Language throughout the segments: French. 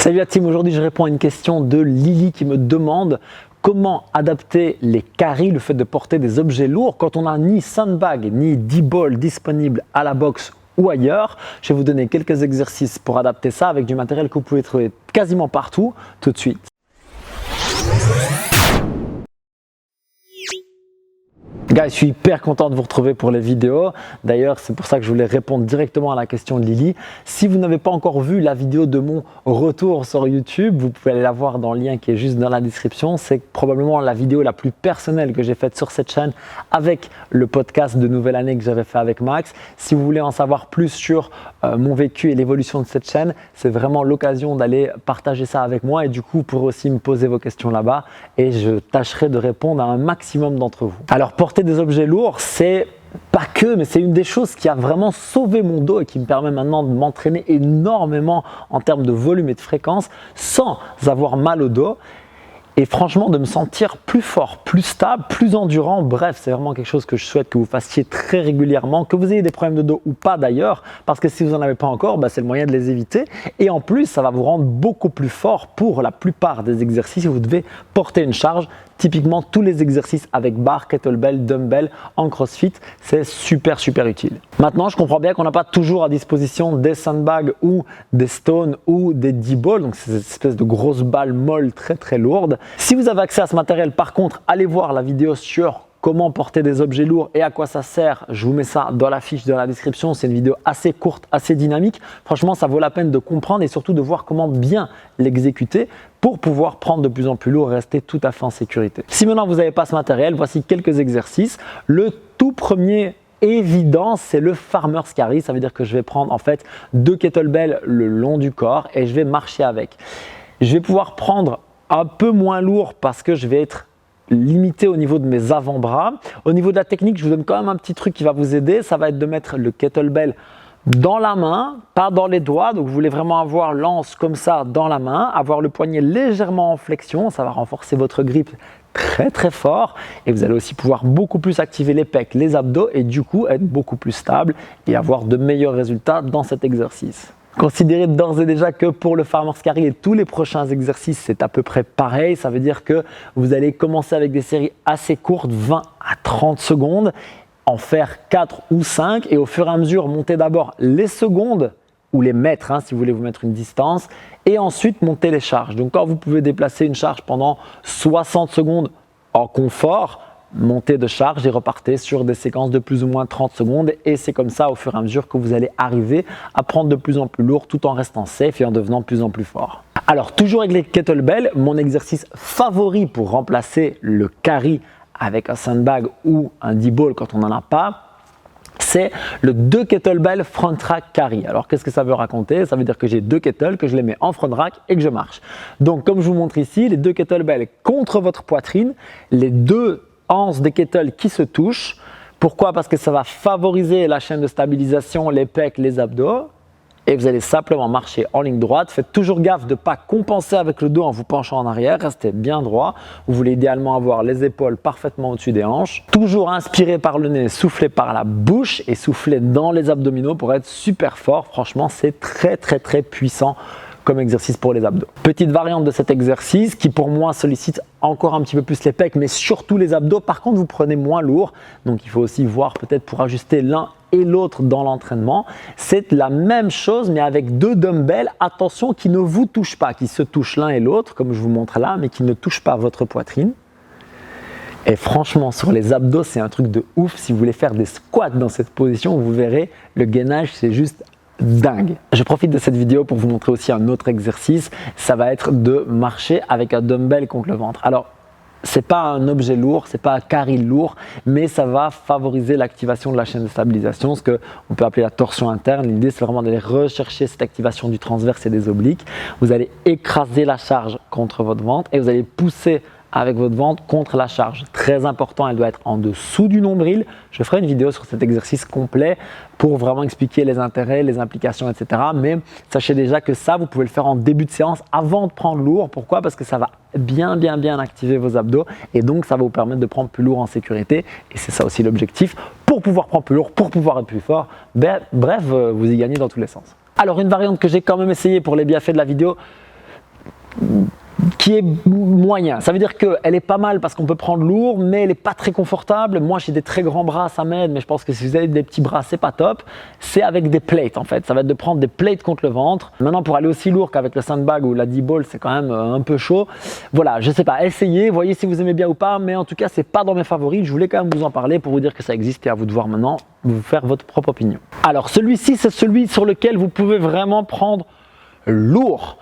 Salut la team, aujourd'hui je réponds à une question de Lily qui me demande comment adapter les carries, le fait de porter des objets lourds quand on n'a ni sandbag ni D-ball disponible à la boxe ou ailleurs. Je vais vous donner quelques exercices pour adapter ça avec du matériel que vous pouvez trouver quasiment partout tout de suite. Guys, je suis hyper content de vous retrouver pour les vidéos. D'ailleurs, c'est pour ça que je voulais répondre directement à la question de Lily. Si vous n'avez pas encore vu la vidéo de mon retour sur YouTube, vous pouvez aller la voir dans le lien qui est juste dans la description. C'est probablement la vidéo la plus personnelle que j'ai faite sur cette chaîne avec le podcast de Nouvelle Année que j'avais fait avec Max. Si vous voulez en savoir plus sur mon vécu et l'évolution de cette chaîne, c'est vraiment l'occasion d'aller partager ça avec moi et du coup, vous pourrez aussi me poser vos questions là-bas et je tâcherai de répondre à un maximum d'entre vous. Alors, porter des objets lourds, c'est pas que, mais c'est une des choses qui a vraiment sauvé mon dos et qui me permet maintenant de m'entraîner énormément en termes de volume et de fréquence sans avoir mal au dos. Et franchement, de me sentir plus fort, plus stable, plus endurant. Bref, c'est vraiment quelque chose que je souhaite que vous fassiez très régulièrement, que vous ayez des problèmes de dos ou pas d'ailleurs, parce que si vous n'en avez pas encore, c'est le moyen de les éviter. Et en plus, ça va vous rendre beaucoup plus fort pour la plupart des exercices où vous devez porter une charge. Typiquement, tous les exercices avec barre, kettlebell, dumbbell en crossfit, c'est super utile. Maintenant, je comprends bien qu'on n'a pas toujours à disposition des sandbags ou des stones ou des D-balls, donc c'est cette espèce de grosses balles molles très lourdes. Si vous avez accès à ce matériel, par contre, allez voir la vidéo sur comment porter des objets lourds et à quoi ça sert. Je vous mets ça dans la fiche de la description. C'est une vidéo assez courte, assez dynamique. Franchement, ça vaut la peine de comprendre et surtout de voir comment bien l'exécuter pour pouvoir prendre de plus en plus lourd et rester tout à fait en sécurité. Si maintenant vous n'avez pas ce matériel, voici quelques exercices. Le tout premier évident, c'est le farmer's carry. Ça veut dire que je vais prendre en fait 2 kettlebells le long du corps et je vais marcher avec. Je vais pouvoir prendre un peu moins lourd parce que je vais être limité au niveau de mes avant-bras. Au niveau de la technique, je vous donne quand même un petit truc qui va vous aider. Ça va être de mettre le kettlebell dans la main, pas dans les doigts. Donc, vous voulez vraiment avoir l'anse comme ça dans la main, avoir le poignet légèrement en flexion. Ça va renforcer votre grip très fort et vous allez aussi pouvoir beaucoup plus activer les pecs, les abdos et du coup être beaucoup plus stable et avoir de meilleurs résultats dans cet exercice. Considérez d'ores et déjà que pour le farmer's carry et tous les prochains exercices, c'est à peu près pareil. Ça veut dire que vous allez commencer avec des séries assez courtes, 20 à 30 secondes, en faire 4 ou 5 et au fur et à mesure, monter d'abord les secondes ou les mètres si vous voulez vous mettre une distance et ensuite monter les charges. Donc quand vous pouvez déplacer une charge pendant 60 secondes en confort, montez de charge et repartez sur des séquences de plus ou moins 30 secondes et c'est comme ça au fur et à mesure que vous allez arriver à prendre de plus en plus lourd tout en restant safe et en devenant de plus en plus fort. Alors toujours avec les kettlebells, mon exercice favori pour remplacer le carry avec un sandbag ou un D-ball quand on n'en a pas, c'est le 2 kettlebell front rack carry. Alors qu'est-ce que ça veut raconter? Ça veut dire que j'ai 2 kettles, que je les mets en front rack et que je marche. Donc comme je vous montre ici, les 2 kettlebells contre votre poitrine, les 2 anses des kettles qui se touchent. Pourquoi? Parce que ça va favoriser la chaîne de stabilisation, les pecs, les abdos. Et vous allez simplement marcher en ligne droite. Faites toujours gaffe de ne pas compenser avec le dos en vous penchant en arrière. Restez bien droit. Vous voulez idéalement avoir les épaules parfaitement au-dessus des hanches. Toujours inspirez par le nez, soufflez par la bouche et soufflez dans les abdominaux pour être super fort. Franchement, c'est très puissant comme exercice pour les abdos. Petite variante de cet exercice qui pour moi sollicite encore un petit peu plus les pecs mais surtout les abdos. Par contre, vous prenez moins lourd. Donc, il faut aussi voir peut-être pour ajuster l'un et l'autre dans l'entraînement. C'est la même chose mais avec 2 dumbbells. Attention, qui ne vous touchent pas, qui se touchent l'un et l'autre comme je vous montre là mais qui ne touchent pas votre poitrine. Et franchement, sur les abdos, c'est un truc de ouf. Si vous voulez faire des squats dans cette position, vous verrez, le gainage, c'est juste dingue. Je profite de cette vidéo pour vous montrer aussi un autre exercice. Ça va être de marcher avec un dumbbell contre le ventre. Alors, c'est pas un objet lourd, c'est pas un carry lourd, mais ça va favoriser l'activation de la chaîne de stabilisation, ce qu'on peut appeler la torsion interne. L'idée, c'est vraiment d'aller rechercher cette activation du transverse et des obliques. Vous allez écraser la charge contre votre ventre et vous allez pousser avec votre ventre contre la charge. Très important, elle doit être en dessous du nombril. Je ferai une vidéo sur cet exercice complet pour vraiment expliquer les intérêts, les implications, etc. Mais sachez déjà que ça, vous pouvez le faire en début de séance avant de prendre lourd. Pourquoi? Parce que ça va bien activer vos abdos et donc ça va vous permettre de prendre plus lourd en sécurité. Et c'est ça aussi l'objectif pour pouvoir prendre plus lourd, pour pouvoir être plus fort. Bref, vous y gagnez dans tous les sens. Alors une variante que j'ai quand même essayé pour les bienfaits de la vidéo, qui est moyen. Ça veut dire qu'elle est pas mal parce qu'on peut prendre lourd, mais elle n'est pas très confortable. Moi, j'ai des très grands bras, ça m'aide, mais je pense que si vous avez des petits bras, c'est pas top. C'est avec des plates en fait. Ça va être de prendre des plates contre le ventre. Maintenant, pour aller aussi lourd qu'avec le sandbag ou la D-ball, c'est quand même un peu chaud. Voilà, je sais pas, essayez, voyez si vous aimez bien ou pas, mais en tout cas, c'est pas dans mes favoris. Je voulais quand même vous en parler pour vous dire que ça existe et à vous de voir maintenant, vous faire votre propre opinion. Alors, celui-ci, c'est celui sur lequel vous pouvez vraiment prendre lourd.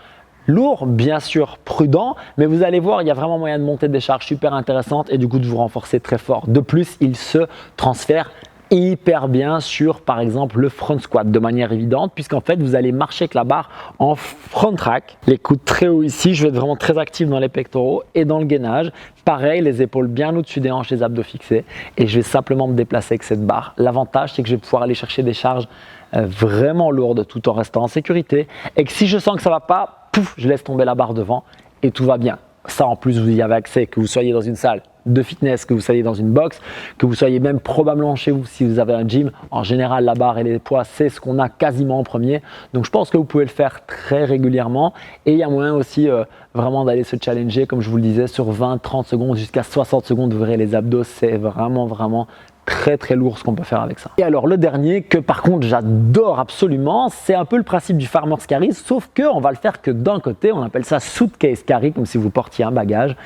Lourd, bien sûr, prudent, mais vous allez voir, il y a vraiment moyen de monter des charges super intéressantes et du coup de vous renforcer très fort. De plus, il se transfère hyper bien sur, par exemple, le front squat de manière évidente, puisqu'en fait, vous allez marcher avec la barre en front rack, les coudes très hauts ici, je vais être vraiment très actif dans les pectoraux et dans le gainage. Pareil, les épaules bien au-dessus des hanches, les abdos fixés et je vais simplement me déplacer avec cette barre. L'avantage, c'est que je vais pouvoir aller chercher des charges vraiment lourdes tout en restant en sécurité et que si je sens que ça ne va pas, pouf, je laisse tomber la barre devant et tout va bien. Ça, en plus, vous y avez accès, que vous soyez dans une salle de fitness, que vous soyez dans une box, que vous soyez même probablement chez vous si vous avez un gym. En général, la barre et les poids, c'est ce qu'on a quasiment en premier. Donc, je pense que vous pouvez le faire très régulièrement. Et il y a moyen aussi vraiment d'aller se challenger, comme je vous le disais, sur 20, 30 secondes jusqu'à 60 secondes. Vous verrez, les abdos, c'est vraiment très lourd ce qu'on peut faire avec ça. Et alors le dernier que par contre j'adore absolument, c'est un peu le principe du farmer's carry, sauf que on va le faire que d'un côté, on appelle ça suitcase carry, comme si vous portiez un bagage.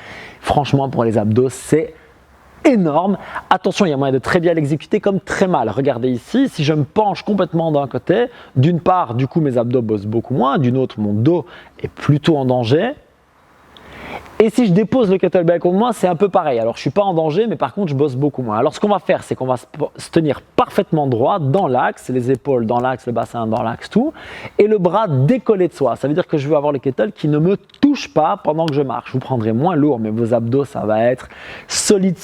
Franchement, pour les abdos, c'est énorme. Attention, il y a moyen de très bien l'exécuter comme très mal. Regardez ici, si je me penche complètement d'un côté, d'une part, du coup mes abdos bossent beaucoup moins, d'une autre, mon dos est plutôt en danger. Et si je dépose le kettlebell contre moi, c'est un peu pareil. Alors, je ne suis pas en danger, mais par contre, je bosse beaucoup moins. Alors, ce qu'on va faire, c'est qu'on va se tenir parfaitement droit dans l'axe, les épaules dans l'axe, le bassin dans l'axe, tout, et le bras décollé de soi. Ça veut dire que je veux avoir le kettle qui ne me touche pas pendant que je marche. Vous prendrez moins lourd, mais vos abdos, ça va être solide,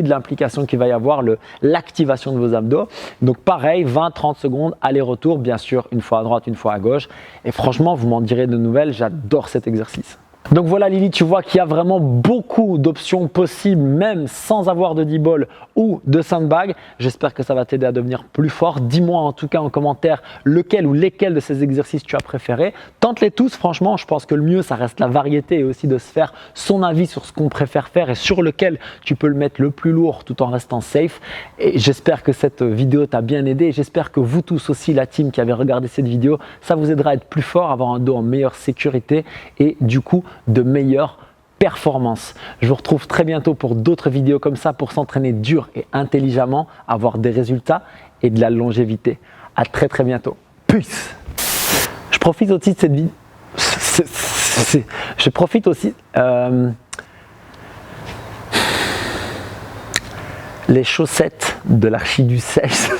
l'implication qu'il va y avoir, l'activation de vos abdos. Donc, pareil, 20-30 secondes, aller-retour, bien sûr, une fois à droite, une fois à gauche. Et franchement, vous m'en direz de nouvelles, j'adore cet exercice. Donc voilà Lily, tu vois qu'il y a vraiment beaucoup d'options possibles, même sans avoir de D-ball ou de sandbag. J'espère que ça va t'aider à devenir plus fort. Dis-moi en tout cas en commentaire lequel ou lesquels de ces exercices tu as préféré. Tente-les tous, franchement, je pense que le mieux, ça reste la variété et aussi de se faire son avis sur ce qu'on préfère faire et sur lequel tu peux le mettre le plus lourd tout en restant safe. Et j'espère que cette vidéo t'a bien aidé et j'espère que vous tous aussi, la team qui avait regardé cette vidéo, ça vous aidera à être plus fort, à avoir un dos en meilleure sécurité et du coup, de meilleures performances. Je vous retrouve très bientôt pour d'autres vidéos comme ça pour s'entraîner dur et intelligemment, avoir des résultats et de la longévité. À très bientôt. Peace. Je profite aussi de cette vidéo. Je profite aussi. Les chaussettes de l'archiduchesse.